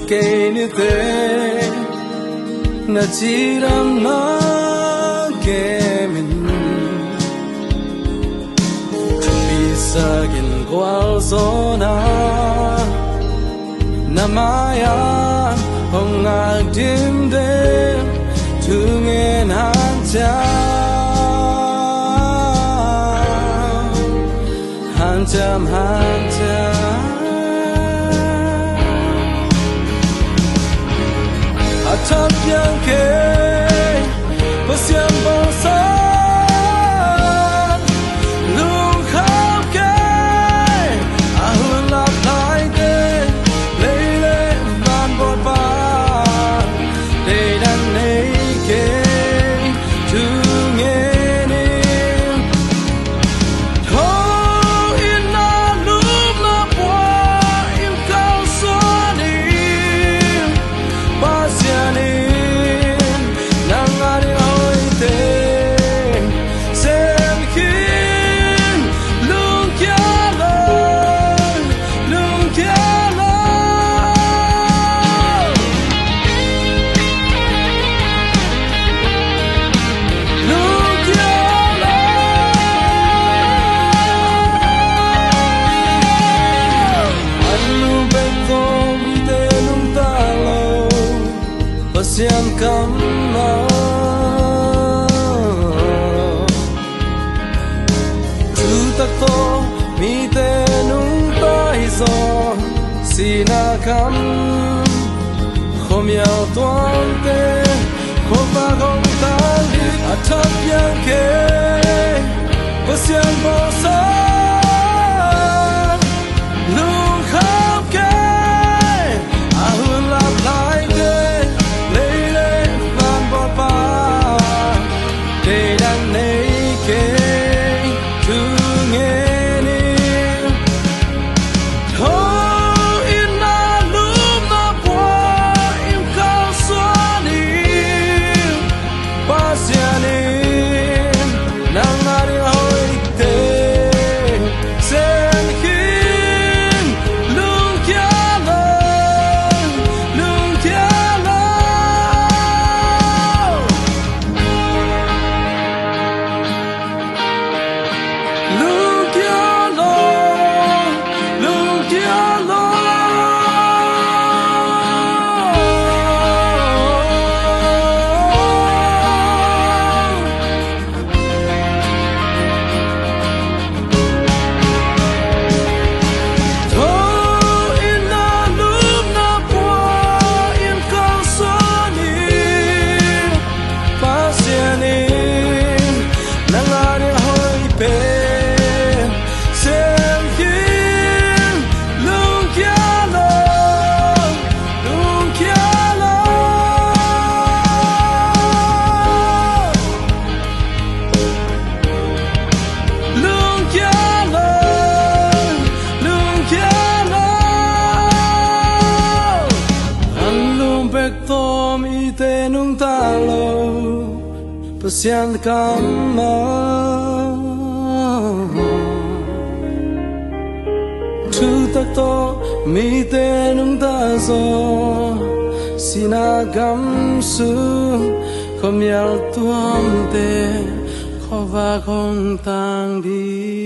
kenite na chiram na kemin bisagin kwal zona namaya hongal dimde tungen hanja hanjam atap yang ke pasiam bosa lung khap ke ahun lap lai de leile van bot ba de dan nei ke tu nge ni ho in na lup na bwa in kau so ni pasiani nangari oi te sem kin lung kya lo lung kya lo lung kya lo anu beto te lung ta lo pasian kam lo tu tak to mi te nung tai zo sina kam khom yao tuan te kho ba gong ta li atap yang ke pasian bo sa lung khap ke ahun lap lai ke leile van bot ba de dan nei ke tu nge ni ho in na lup na bwa in kau so ni pasiani nangari oi te sem kin lung kya lo lung kya lo lung kya lo lung kya lo ho in na lup na bwa in kau so ni pasiani nangari hoi pe sem kin lung kya lo lung kya lo lung kya lo lung kya lo an lung bek to mi te nung ta lo pasian kam ma tu tak to mi te nung ta zo sina gam su khom yal tuam te kho va khong tang di